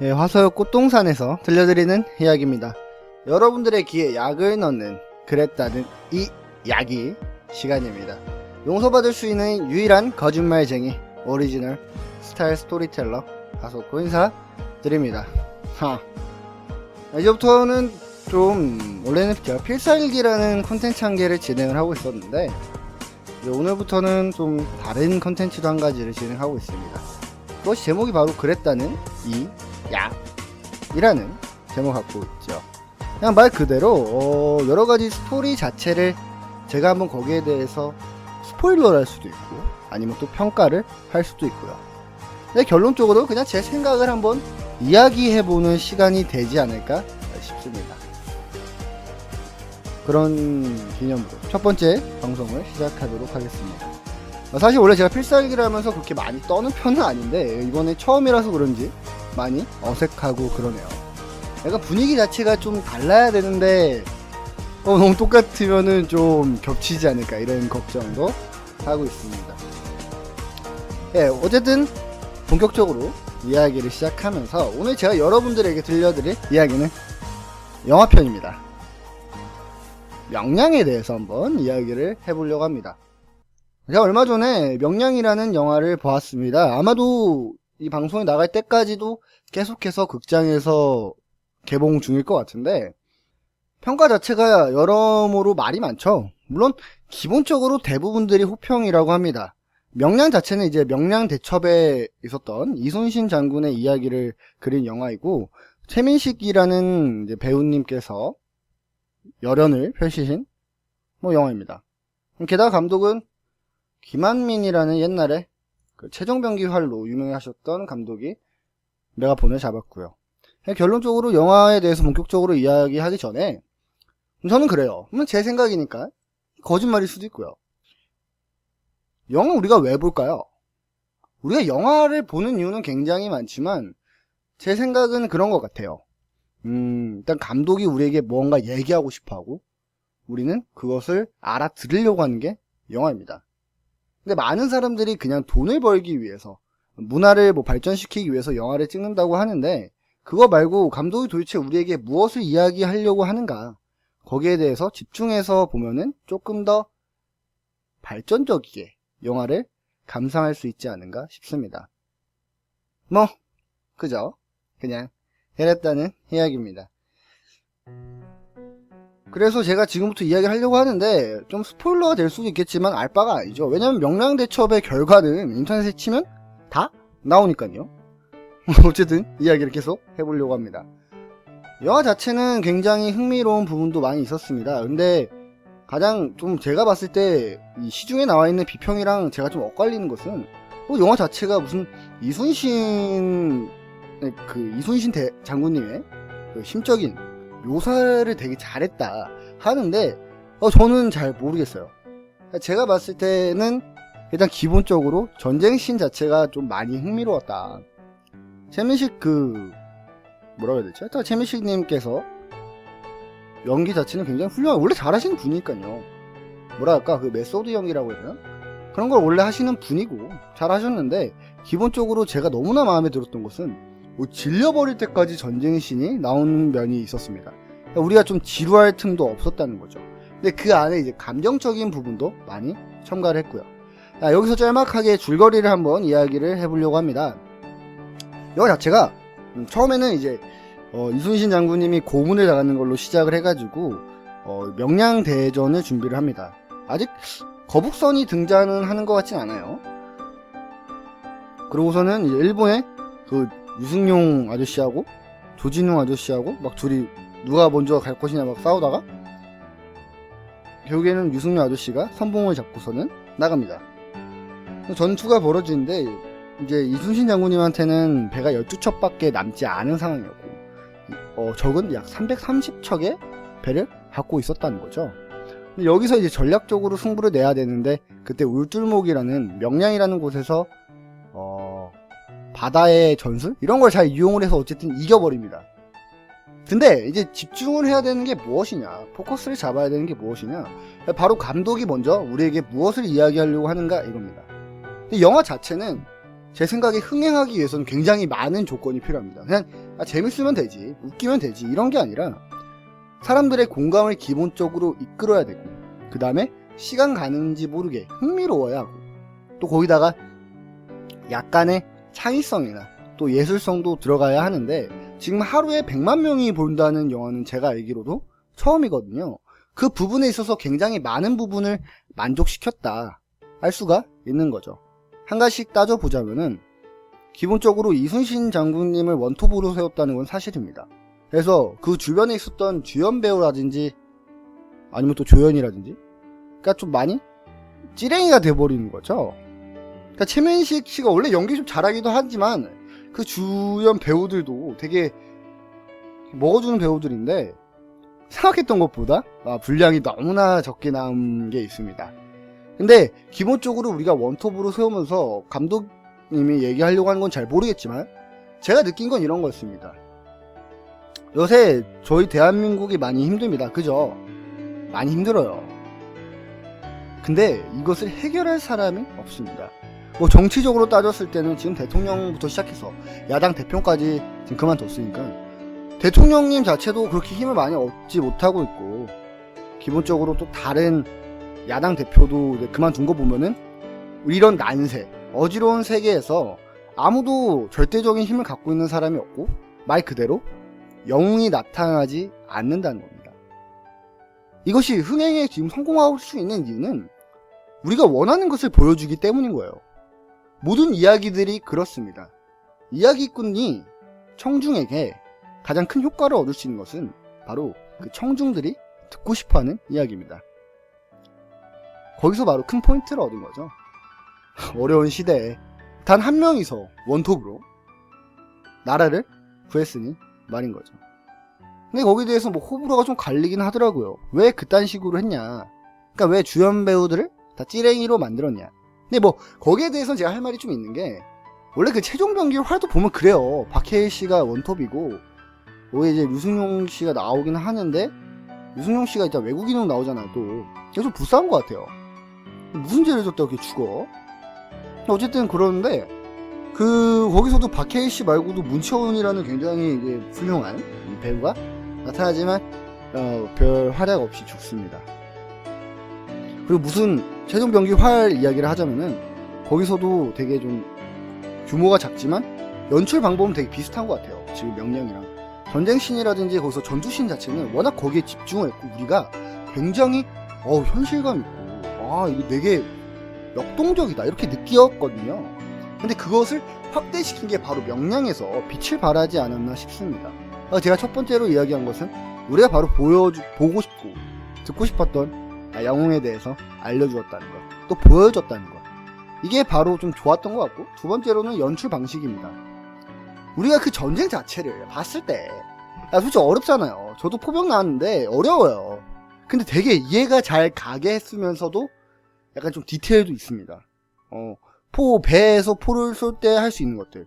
예, 화서역 꽃동산에서 들려드리는 이야기입니다. 여러분들의 귀에 약을 넣는 그랬다는 이 약이 시간입니다. 용서받을 수 있는 유일한 거짓말쟁이 오리지널 스타일 스토리텔러 하소코 인사드립니다. 이제부터는 원래는 제가 필살기라는 콘텐츠 한 개를 진행을 하고 있었는데 오늘부터는 좀 다른 콘텐츠도 한 가지를 진행하고 있습니다. 그것이 제목이 바로 그랬다는 이 약이라는 제목 갖고 있죠. 그냥 말 그대로 여러가지 스토리 자체를 제가 한번 거기에 대해서 스포일러를 할 수도 있고 아니면 또 평가를 할 수도 있고요. 근데 결론적으로 그냥 제 생각을 한번 이야기해보는 시간이 되지 않을까 싶습니다. 그런 기념으로 첫 번째 방송을 시작하도록 하겠습니다. 사실 원래 제가 필살기를 하면서 그렇게 많이 떠는 편은 아닌데 이번에 처음이라서 그런지 많이 어색하고 그러네요. 약간 분위기 자체가 좀 달라야 되는데 너무 똑같으면은 좀 겹치지 않을까 이런 걱정도 하고 있습니다. 예, 어쨌든 본격적으로 이야기를 시작하면서 오늘 제가 여러분들에게 들려드릴 이야기는 영화편입니다. 명량에 대해서 한번 이야기를 해보려고 합니다. 제가 얼마 전에 명량이라는 영화를 보았습니다. 아마도 이 방송이 나갈 때까지도 계속해서 극장에서 개봉 중일 것 같은데 평가 자체가 여러모로 말이 많죠. 물론 기본적으로 대부분들이 호평이라고 합니다. 명량 자체는 이제 명량대첩에 있었던 이순신 장군의 이야기를 그린 영화이고 최민식이라는 이제 배우님께서 열연을 펼치신 영화입니다. 게다가 감독은 김한민이라는 옛날에 그 최종병기 활로 유명하셨던 감독이 메가폰을 잡았고요. 결론적으로 영화에 대해서 본격적으로 이야기하기 전에 저는 그래요. 제 생각이니까 거짓말일 수도 있고요. 영화 우리가 왜 볼까요? 우리가 영화를 보는 이유는 굉장히 많지만 제 생각은 그런 것 같아요. 일단 감독이 우리에게 뭔가 얘기하고 싶어하고 우리는 그것을 알아들으려고 하는 게 영화입니다. 근데 많은 사람들이 그냥 돈을 벌기 위해서 문화를 발전시키기 위해서 영화를 찍는다고 하는데 그거 말고 감독이 도대체 우리에게 무엇을 이야기하려고 하는가 거기에 대해서 집중해서 보면은 조금 더 발전적이게 영화를 감상할 수 있지 않은가 싶습니다. 그죠? 그냥 해냈다는 이야기입니다. 그래서 제가 지금부터 이야기를 하려고 하는데 좀 스포일러가 될 수도 있겠지만 알 바가 아니죠. 왜냐면 명량대첩의 결과는 인터넷에 치면 다 나오니까요. 어쨌든 이야기를 계속 해보려고 합니다. 영화 자체는 굉장히 흥미로운 부분도 많이 있었습니다. 근데 가장 좀 제가 봤을 때 이 시중에 나와 있는 비평이랑 제가 좀 엇갈리는 것은 영화 자체가 무슨 이순신 장군님의 그 심적인 묘사를 되게 잘했다 하는데 저는 잘 모르겠어요. 제가 봤을 때는 일단 기본적으로 전쟁씬 자체가 좀 많이 흥미로웠다. 최민식 뭐라고 해야 되지? 하여튼 최민식님께서 연기 자체는 굉장히 원래 잘하시는 분이니까요. 뭐랄까 메소드 연기라고 해야 되나? 그런 걸 원래 하시는 분이고 잘하셨는데 기본적으로 제가 너무나 마음에 들었던 것은 질려버릴 때까지 전쟁신이 나오는 면이 있었습니다. 그러니까 우리가 좀 지루할 틈도 없었다는 거죠. 근데 그 안에 이제 감정적인 부분도 많이 첨가를 했고요. 여기서 짤막하게 줄거리를 한번 이야기를 해보려고 합니다. 영화 자체가 처음에는 이제 이순신 장군님이 고문을 당하는 걸로 시작을 해가지고 명량대전을 준비를 합니다. 아직 거북선이 등장은 하는 것 같진 않아요. 그러고서는 이제 일본의 유승용 아저씨하고 조진웅 아저씨하고 둘이 누가 먼저 갈 것이냐 싸우다가 결국에는 유승용 아저씨가 선봉을 잡고서는 나갑니다. 전투가 벌어지는데 이제 이순신 장군님한테는 배가 12척밖에 남지 않은 상황이었고 적은 약 330척의 배를 갖고 있었다는 거죠. 근데 여기서 이제 전략적으로 승부를 내야 되는데 그때 울tur목이라는 명량이라는 곳에서 바다의 전술? 이런 걸 잘 이용을 해서 어쨌든 이겨버립니다. 근데 이제 집중을 해야 되는 게 무엇이냐, 포커스를 잡아야 되는 게 무엇이냐, 바로 감독이 먼저 우리에게 무엇을 이야기하려고 하는가 이겁니다. 근데 영화 자체는 제 생각에 흥행하기 위해서는 굉장히 많은 조건이 필요합니다. 그냥 재밌으면 되지, 웃기면 되지 이런 게 아니라 사람들의 공감을 기본적으로 이끌어야 되고, 그 다음에 시간 가는지 모르게 흥미로워야 하고, 또 거기다가 약간의 창의성이나 또 예술성도 들어가야 하는데, 지금 하루에 100만 명이 본다는 영화는 제가 알기로도 처음이거든요. 그 부분에 있어서 굉장히 많은 부분을 만족시켰다 할 수가 있는 거죠. 한 가지씩 따져보자면은, 기본적으로 이순신 장군님을 원톱으로 세웠다는 건 사실입니다. 그래서 그 주변에 있었던 주연 배우라든지 아니면 또 조연이라든지, 그러니까 좀 많이 찌랭이가 돼버리는 거죠. 그러니까 최민식 씨가 원래 연기 좀 잘하기도 하지만 그 주연 배우들도 되게 먹어주는 배우들인데, 생각했던 것보다 분량이 너무나 적게 나온 게 있습니다. 근데 기본적으로 우리가 원톱으로 세우면서 감독님이 얘기하려고 하는 건 잘 모르겠지만, 제가 느낀 건 이런 거였습니다. 요새 저희 대한민국이 많이 힘듭니다. 그죠? 많이 힘들어요. 근데 이것을 해결할 사람이 없습니다. 뭐 정치적으로 따졌을 때는 지금 대통령부터 시작해서 야당 대표까지 지금 그만뒀으니까 대통령님 자체도 그렇게 힘을 많이 얻지 못하고 있고, 기본적으로 또 다른 야당 대표도 이제 그만둔 거 보면은 이런 난세, 어지러운 세계에서 아무도 절대적인 힘을 갖고 있는 사람이 없고, 말 그대로 영웅이 나타나지 않는다는 겁니다. 이것이 흥행에 지금 성공할 수 있는 이유는 우리가 원하는 것을 보여주기 때문인 거예요. 모든 이야기들이 그렇습니다. 이야기꾼이 청중에게 가장 큰 효과를 얻을 수 있는 것은 바로 그 청중들이 듣고 싶어하는 이야기입니다. 거기서 바로 큰 포인트를 얻은 거죠. 어려운 시대에 단 한 명이서 원톱으로 나라를 구했으니 말인 거죠. 근데 거기에 대해서 뭐 호불호가 좀 갈리긴 하더라고요. 왜 그딴 식으로 했냐, 그러니까 왜 주연 배우들을 다 찌랭이로 만들었냐. 근데 뭐 거기에 대해서는 제가 할 말이 좀 있는 게, 원래 그 최종 병기 활도 보면 그래요. 박해일 씨가 원톱이고, 거기에 이제 유승용 씨가 나오긴 하는데, 유승용 씨가 일단 외국인으로 나오잖아요. 또 이게 좀 불쌍한 것 같아요. 무슨 죄를 졌다고 이렇게 죽어? 어쨌든 그러는데, 거기서도 박해일 씨 말고도 문채원이라는 굉장히 이제 훌륭한 배우가 나타나지만 별 활약 없이 죽습니다. 그리고 무슨 최종 병기 활 이야기를 하자면은, 거기서도 되게 좀 규모가 작지만 연출 방법은 되게 비슷한 것 같아요. 지금 명량이랑 전쟁씬이라든지 거기서 전투씬 자체는 워낙 거기에 집중을 했고, 우리가 굉장히 현실감 있고, 이거 되게 역동적이다 이렇게 느꼈거든요. 근데 그것을 확대시킨 게 바로 명량에서 빛을 발하지 않았나 싶습니다. 제가 첫 번째로 이야기한 것은 우리가 바로 보고 싶고 듣고 싶었던 영웅에 대해서 알려주었다는 것, 또 보여줬다는 것, 이게 바로 좀 좋았던 것 같고, 두 번째로는 연출 방식입니다. 우리가 그 전쟁 자체를 봤을 때 솔직히 어렵잖아요. 저도 포병 나왔는데 어려워요. 근데 되게 이해가 잘 가게 했으면서도 약간 좀 디테일도 있습니다. 배에서 포를 쏠 때 할 수 있는 것들,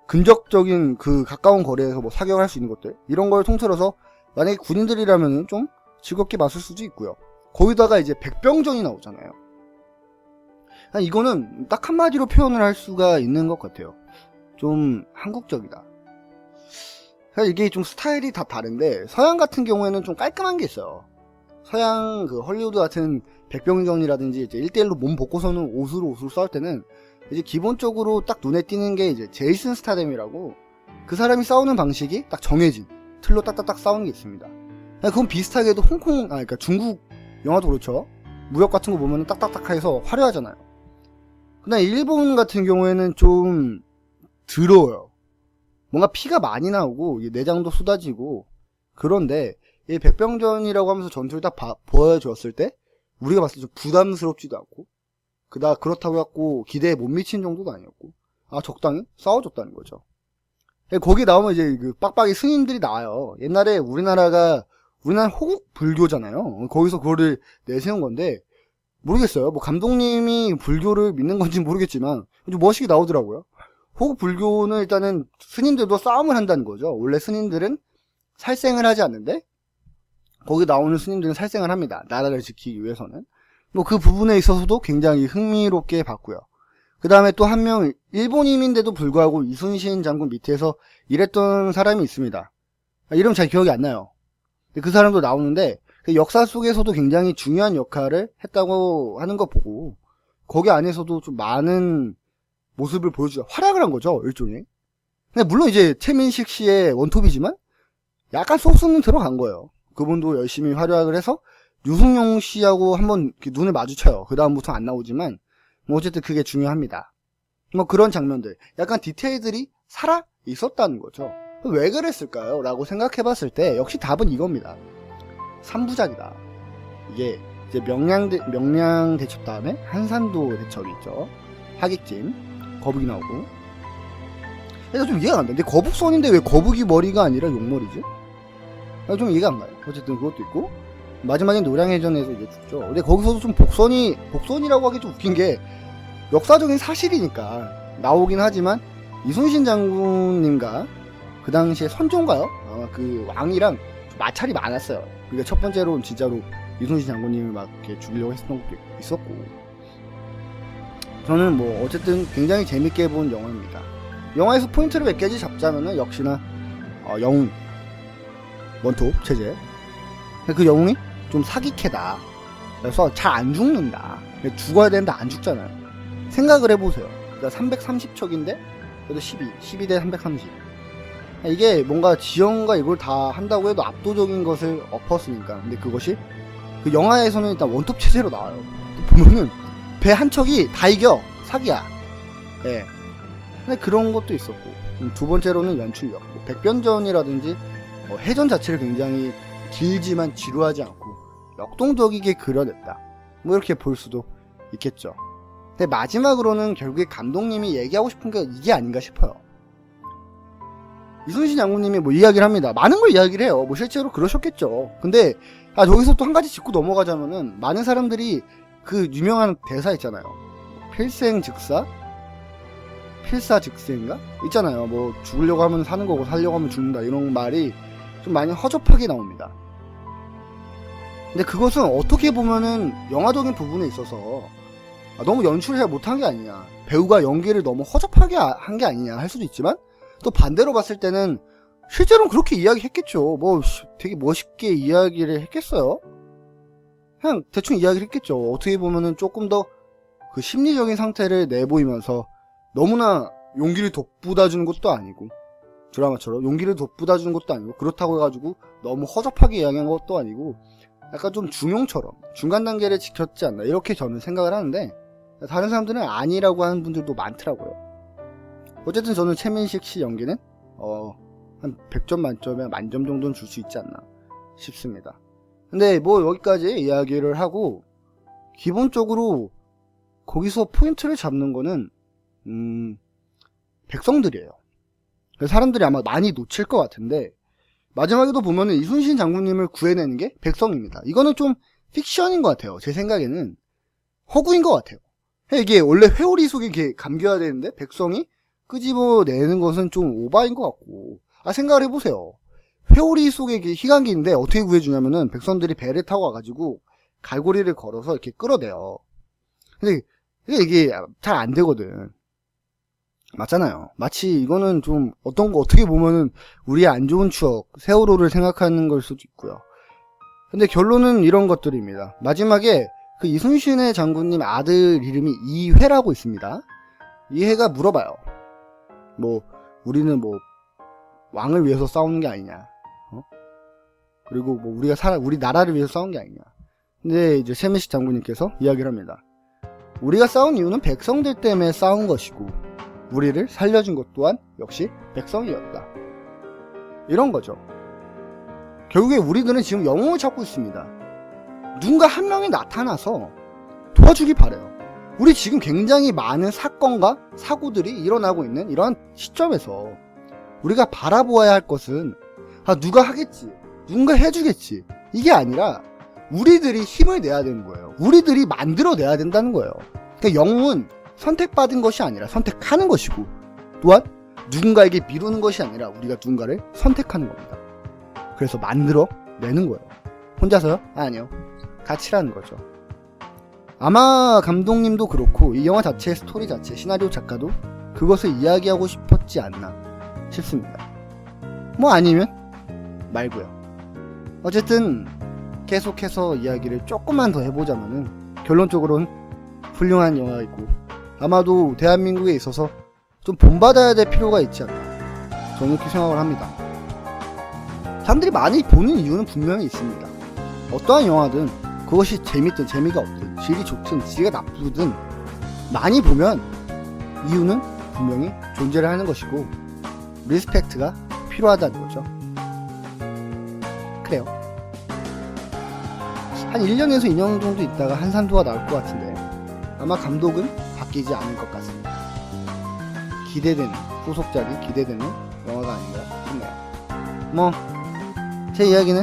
근접적인 그 가까운 거리에서 뭐 사격할 수 있는 것들, 이런 걸 통틀어서 만약에 군인들이라면 좀 즐겁게 봤을 수도 있고요. 거기다가 이제 백병전이 나오잖아요. 이거는 딱 한마디로 표현을 할 수가 있는 것 같아요. 좀 한국적이다. 사실 이게 좀 스타일이 다 다른데, 서양 같은 경우에는 좀 깔끔한 게 있어요. 서양 그 헐리우드 같은 백병전이라든지 이제 1대1로 몸 벗고서는 옷으로 싸울 때는 이제 기본적으로 딱 눈에 띄는 게 이제 제이슨 스타뎀이라고, 그 사람이 싸우는 방식이 딱 정해진 틀로 딱딱딱 싸우는 게 있습니다. 그건 비슷하게도 그러니까 중국 영화도 그렇죠. 무역 같은 거 보면 딱딱딱 해서 화려하잖아요. 근데 일본 같은 경우에는 좀 더러워요. 뭔가 피가 많이 나오고 내장도 쏟아지고, 그런데 이 백병전이라고 하면서 전투를 딱 보여줬을 때 우리가 봤을 때 좀 부담스럽지도 않고, 그렇다고 해갖고 기대에 못 미친 정도도 아니었고, 적당히 싸워줬다는 거죠. 거기 나오면 이제 그 빡빡이 승인들이 나와요. 옛날에 우리나라 호국 불교잖아요. 거기서 그거를 내세운 건데, 모르겠어요. 뭐 감독님이 불교를 믿는 건지 모르겠지만 좀 멋있게 나오더라고요. 호국 불교는 일단은 스님들도 싸움을 한다는 거죠. 원래 스님들은 살생을 하지 않는데 거기 나오는 스님들은 살생을 합니다. 나라를 지키기 위해서는. 뭐 그 부분에 있어서도 굉장히 흥미롭게 봤고요. 그 다음에 또 한 명 일본인인데도 불구하고 이순신 장군 밑에서 일했던 사람이 있습니다. 이름 잘 기억이 안 나요. 그 사람도 나오는데 그 역사 속에서도 굉장히 중요한 역할을 했다고 하는 거 보고 거기 안에서도 좀 많은 모습을 보여주자 활약을 한 거죠, 일종의. 근데 물론 이제 최민식 씨의 원톱이지만 약간 소스는 들어간 거예요. 그분도 열심히 활약을 해서 유승용 씨하고 한번 눈을 마주쳐요. 그 다음부터 안 나오지만 뭐 어쨌든 그게 중요합니다. 뭐 그런 장면들, 약간 디테일들이 살아 있었다는 거죠. 왜 그랬을까요? 라고 생각해봤을 때 역시 답은 이겁니다. 3부작이다. 이게 이제 명량 대첩 다음에 한산도 대첩이 있죠. 하객진 거북이 나오고. 그래서 좀 이해가 안 돼. 근데 거북선인데 왜 거북이 머리가 아니라 용머리지? 좀 이해가 안 가요. 어쨌든 그것도 있고, 마지막엔 노량해전에서 이제 죽죠. 근데 거기서도 좀 복선이라고 하기 좀 웃긴 게 역사적인 사실이니까 나오긴 하지만 이순신 장군님과 그 당시에 선조인가요? 그 왕이랑 마찰이 많았어요. 그러니까 첫 번째로는 진짜로 이순신 장군님을 막 이렇게 죽이려고 했었던 것도 있었고. 저는 뭐 어쨌든 굉장히 재밌게 본 영화입니다. 영화에서 포인트를 몇 가지 잡자면은 역시나 영웅 원톱 체제. 그 영웅이 좀 사기캐다. 그래서 잘 안 죽는다. 죽어야 되는데 안 죽잖아요. 생각을 해보세요. 그러니까 330척인데 그래도 12대 330. 이게 뭔가 지형과 이걸 다 한다고 해도 압도적인 것을 엎었으니까. 근데 그것이 그 영화에서는 일단 원톱 체제로 나와요. 보면은 배 한 척이 다 이겨. 사기야. 예. 근데 그런 것도 있었고. 두 번째로는 연출력. 백변전이라든지 해전 자체를 굉장히 길지만 지루하지 않고 역동적이게 그려냈다. 뭐 이렇게 볼 수도 있겠죠. 근데 마지막으로는 결국에 감독님이 얘기하고 싶은 게 이게 아닌가 싶어요. 이순신 장군님이 뭐 이야기를 합니다. 많은 걸 이야기를 해요. 뭐 실제로 그러셨겠죠. 근데 저기서 또 한 가지 짚고 넘어가자면은 많은 사람들이 그 유명한 대사 있잖아요. 필사즉세인가? 있잖아요. 뭐 죽으려고 하면 사는 거고 살려고 하면 죽는다. 이런 말이 좀 많이 허접하게 나옵니다. 근데 그것은 어떻게 보면은 영화적인 부분에 있어서 너무 연출을 잘 못한 게 아니냐, 배우가 연기를 너무 허접하게 한 게 아니냐 할 수도 있지만, 또 반대로 봤을 때는 실제로는 그렇게 이야기했겠죠. 뭐 되게 멋있게 이야기를 했겠어요. 그냥 대충 이야기를 했겠죠. 어떻게 보면은 조금 더 그 심리적인 상태를 내보이면서 너무나 용기를 돋보다주는 것도 아니고, 드라마처럼 용기를 돋보다주는 것도 아니고, 그렇다고 해가지고 너무 허접하게 이야기한 것도 아니고, 약간 좀 중용처럼 중간 단계를 지켰지 않나, 이렇게 저는 생각을 하는데, 다른 사람들은 아니라고 하는 분들도 많더라고요. 어쨌든 저는 최민식 씨 연기는 한 100점 만점에 만점 정도는 줄 수 있지 않나 싶습니다. 근데 뭐 여기까지 이야기를 하고, 기본적으로 거기서 포인트를 잡는 거는 백성들이에요. 사람들이 아마 많이 놓칠 것 같은데, 마지막에도 보면은 이순신 장군님을 구해내는 게 백성입니다. 이거는 좀 픽션인 것 같아요. 제 생각에는 허구인 것 같아요. 이게 원래 회오리 속에 이렇게 감겨야 되는데 백성이 끄집어내는 것은 좀 오바인 것 같고. 생각을 해보세요. 회오리 속에 이게 희강기인데 어떻게 구해주냐면은 백성들이 배를 타고 와가지고 갈고리를 걸어서 이렇게 끌어내요. 근데 이게 잘 안 되거든. 맞잖아요. 마치 이거는 좀 어떻게 보면은 우리의 안 좋은 추억, 세월호를 생각하는 걸 수도 있고요. 근데 결론은 이런 것들입니다. 마지막에 그 이순신의 장군님 아들 이름이 이회라고 있습니다. 이회가 물어봐요. 뭐 우리는 뭐 왕을 위해서 싸우는 게 아니냐, 그리고 뭐 우리 나라를 위해서 싸운 게 아니냐. 근데 이제 최민식 장군님께서 이야기를 합니다. 우리가 싸운 이유는 백성들 때문에 싸운 것이고, 우리를 살려준 것 또한 역시 백성이었다. 이런 거죠. 결국에 우리들은 지금 영웅을 찾고 있습니다. 누군가 한 명이 나타나서 도와주기 바래요. 우리 지금 굉장히 많은 사건과 사고들이 일어나고 있는 이러한 시점에서 우리가 바라보아야 할 것은 누가 하겠지, 누군가 해주겠지, 이게 아니라 우리들이 힘을 내야 되는 거예요. 우리들이 만들어내야 된다는 거예요. 그러니까 영웅은 선택받은 것이 아니라 선택하는 것이고, 또한 누군가에게 미루는 것이 아니라 우리가 누군가를 선택하는 겁니다. 그래서 만들어내는 거예요. 혼자서요? 아니요. 같이라는 거죠. 아마 감독님도 그렇고 이 영화 자체의 스토리 자체, 시나리오 작가도 그것을 이야기하고 싶었지 않나 싶습니다. 뭐 아니면 말고요. 어쨌든 계속해서 이야기를 조금만 더 해보자면은 결론적으로는 훌륭한 영화이고 아마도 대한민국에 있어서 좀 본받아야 될 필요가 있지 않나 저는 그렇게 생각을 합니다. 사람들이 많이 보는 이유는 분명히 있습니다. 어떠한 영화든 그것이 재밌든 재미가 없든 질이 좋든 질이 나쁘든 많이 보면 이유는 분명히 존재를 하는 것이고 리스펙트가 필요하다는 거죠. 그래요. 한 1년에서 2년 정도 있다가 한산도가 나올 것 같은데 아마 감독은 바뀌지 않을 것 같습니다. 기대되는, 후속작이 기대되는 영화가 아닌가 싶네요. 뭐 제 이야기는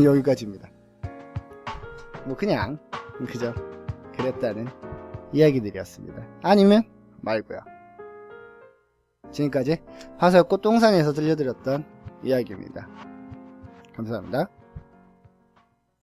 여기까지입니다. 뭐 그냥 그저 그랬다는 이야기들이었습니다. 아니면 말고요. 지금까지 화서였고 똥산에서 들려드렸던 이야기입니다. 감사합니다.